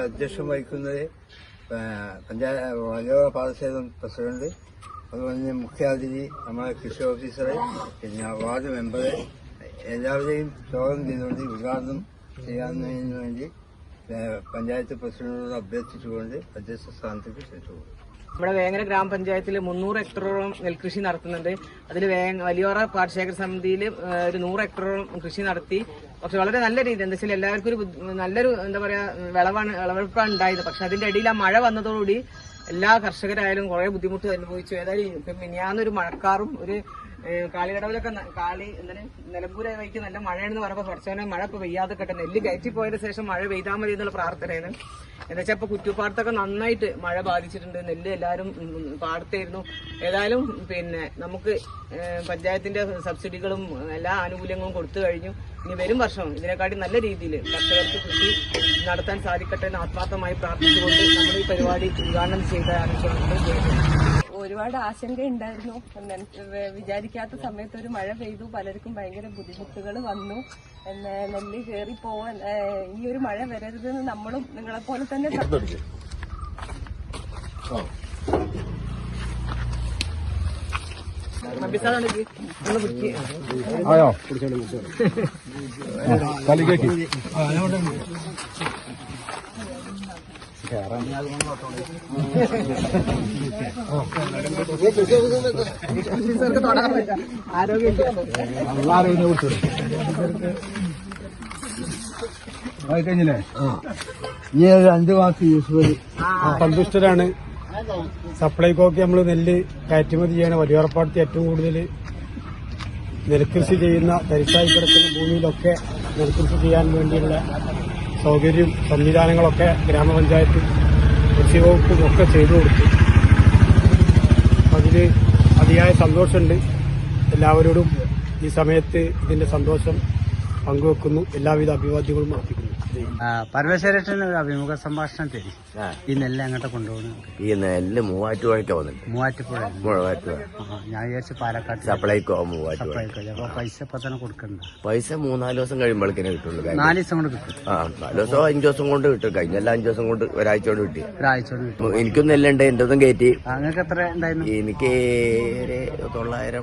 അധ്യക്ഷം വഹിക്കുന്നത് പഞ്ചായത്ത് പാടശേഖരം പ്രസിഡന്റ്, അതുപോലെ തന്നെ മുഖ്യാതിഥി നമ്മുടെ കൃഷി ഓഫീസർ, പിന്നെ വാർഡ് മെമ്പർ എല്ലാവരെയും സ്വാഗതം ചെയ്തുകൊണ്ട് ഉദ്ഘാടനം ചെയ്യാവുന്നതിന് വേണ്ടി പഞ്ചായത്ത് പ്രസിഡന്റിനോട് അഭ്യർത്ഥിച്ചുകൊണ്ട് അധ്യക്ഷ സ്ഥാനത്തേക്ക് ക്ഷണിച്ചു. നമ്മുടെ വേങ്ങര ഗ്രാമപഞ്ചായത്തിൽ 300 ഹെക്ടറോളം നെൽകൃഷി നടത്തുന്നുണ്ട്. അതിൽ വലിയോറ പാടശേഖര സമിതിയിൽ ഒരു 100 ഹെക്ടറോളം കൃഷി നടത്തി. പക്ഷെ വളരെ നല്ല രീതി എന്താ വെച്ചാൽ എല്ലാവർക്കും ഒരു നല്ലൊരു വിളവെടുപ്പാണ് ഉണ്ടായത്. പക്ഷെ അതിന്റെ ഇടയിൽ ആ മഴ വന്നതോടുകൂടി എല്ലാ കർഷകരായാലും കുറെ ബുദ്ധിമുട്ട് അനുഭവിച്ചു. ഏതായാലും മിനിയാന്നൊരു മഴക്കാറും ഒരു കാളികടവിലൊക്കെ നിലമ്പൂരെ വഴിക്ക് നല്ല മഴയെന്ന് പറയുമ്പോൾ കുറച്ചവനെ മഴ ഇപ്പൊ പെയ്യാതെ കട്ടെ നെല്ല് കയറ്റിപ്പോയതിനു ശേഷം മഴ പെയ്താൽ മതി എന്നുള്ള പ്രാർത്ഥനയാണ്. എന്താ വെച്ചാൽ ഇപ്പൊ കുറ്റുപാടത്തൊക്കെ നന്നായിട്ട് മഴ ബാധിച്ചിട്ടുണ്ട്. നെല്ല് എല്ലാവരും പാടത്തായിരുന്നു. ഏതായാലും പിന്നെ നമുക്ക് പഞ്ചായത്തിന്റെ സബ്സിഡികളും എല്ലാ ആനുകൂല്യങ്ങളും കൊടുത്തു കഴിഞ്ഞു. ഇനി വരും വർഷം ഇതിനെക്കാട്ടി നല്ല രീതിയിൽ കർഷകർക്ക് കൃഷി നടത്താൻ സാധിക്കട്ടെ എന്ന് ആത്മാർത്ഥമായി പ്രാർത്ഥിച്ചുകൊണ്ട് നമ്മൾ ഈ പരിപാടി ഉദ്ഘാടനം ചെയ്ത ഒരുപാട് ആശങ്കയുണ്ടായിരുന്നു. വിചാരിക്കാത്ത സമയത്ത് ഒരു മഴ പെയ്തു. പലർക്കും ഭയങ്കര ബുദ്ധിമുട്ടുകൾ വന്നു. നെല്ല് കയറി പോവാൻ ഈ ഒരു മഴ വരരുതെന്ന് നമ്മളും നിങ്ങളെ പോലെ തന്നെ കഴിഞ്ഞില്ലേ? ഇനി 5 മാസം യൂസ് സന്തുഷ്ടരാണ്. സപ്ലൈകോക്ക് നമ്മൾ നെല്ല് കയറ്റുമതി ചെയ്യണ വലിയോറപ്പാടത്ത് ഏറ്റവും കൂടുതൽ നെൽകൃഷി ചെയ്യുന്ന തരിശായി കിടക്കുന്ന ഭൂമിയിലൊക്കെ നെൽകൃഷി ചെയ്യാൻ വേണ്ടിയുള്ള സൗകര്യം സംവിധാനങ്ങളൊക്കെ ഗ്രാമപഞ്ചായത്തും കൃഷി വകുപ്പും ഒക്കെ ചെയ്തു കൊടുത്തു. അതിൽ അതിയായ സന്തോഷമുണ്ട്. എല്ലാവരോടും ഈ സമയത്ത് ഇതിന്റെ സന്തോഷം പങ്കുവെക്കുന്നു. എല്ലാവിധ അഭിവാദ്യങ്ങളും അർപ്പിക്കുന്നു. പരമേശ്വരേട്ടന് ഒരു അഭിമുഖ സംഭാഷണം തരും. ഈ നെല്ല് അങ്ങോട്ട് കൊണ്ടുപോകുന്നു. ഈ നെല്ല് മൂവാറ്റുപുഴയ്ക്ക് വന്നിട്ട് മൂവാറ്റുപുഴ ഞാൻ വിചാരിച്ചു പാലക്കാട് സപ്ലൈക്കോ മൂവാറ്റുപുഴ. അപ്പൊ പൈസ ഇപ്പൊ തന്നെ കൊടുക്കണ്ട. പൈസ 3-4 ദിവസം കഴിയുമ്പോഴേക്കിനെ കിട്ടുള്ളൂ. 4 ദിവസം കൊണ്ട് കിട്ടും. 4 ദിവസമോ 5 ദിവസം കൊണ്ട് കിട്ടും. കഴിഞ്ഞ 5 ദിവസം കൊണ്ട് ഒരാഴ്ച കൊണ്ട് കിട്ടി. ഒരാഴ്ച കൊണ്ട് കിട്ടും. എനിക്കും നെല്ലുണ്ട്. എന്റെ ഒന്നും കയറ്റി. നിങ്ങൾക്ക് എത്ര ഉണ്ടായിരുന്നു? എനിക്ക് 900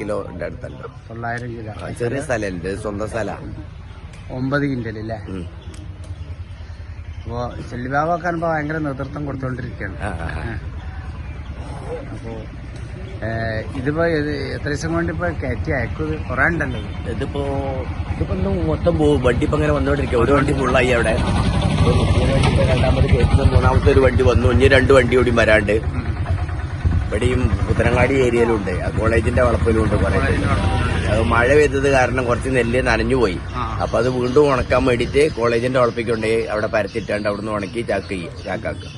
കിലോ അടുത്തല്ല. 900 കിലോ. ചെറിയ സ്ഥലമുണ്ട്, സ്വന്തം സ്ഥലമാണ്. 9 കിൻഡൽ അല്ലേ? അപ്പോ ചെല്ലിബാബൊക്കെ ഇപ്പൊ ഭയങ്കര നേതൃത്വം കൊടുത്തോണ്ടിരിക്കുകയാണ്. അപ്പോ ഇതിപ്പോ എത്ര ദിവസം കൊണ്ട് ഇപ്പൊ കയറ്റി അയക്കും? കുറെ ഉണ്ടല്ലോ. ഇതിപ്പോ മൊത്തം പോകും. വണ്ടി ഇപ്പൊ അങ്ങനെ വന്നോണ്ടിരിക്കുക. ഒരു വണ്ടി ഫുള്ളായി അവിടെ. രണ്ടാമത് കയറ്റുന്ന 3ാമത്തെ ഒരു വണ്ടി വന്നു. ഇനി 2 വണ്ടി കൂടി വരാണ്ട്. ഇവിടെയും പുത്തനങ്ങാടി ഏരിയയിലുണ്ട്. കോളേജിന്റെ വളപ്പിലുണ്ട് കുറെ. അത് മഴ പെയ്തത് കാരണം കുറച്ച് നെല്ല് നനഞ്ഞുപോയി. അപ്പൊ അത് വീണ്ടും ഉണക്കാൻ വേണ്ടിയിട്ട് കോളേജിന്റെ വളപ്പിക്കുണ്ടെങ്കിൽ അവിടെ പരത്തിട്ടാണ്ട് അവിടുന്ന് ഉണക്കി ചാക്കാക്കുക.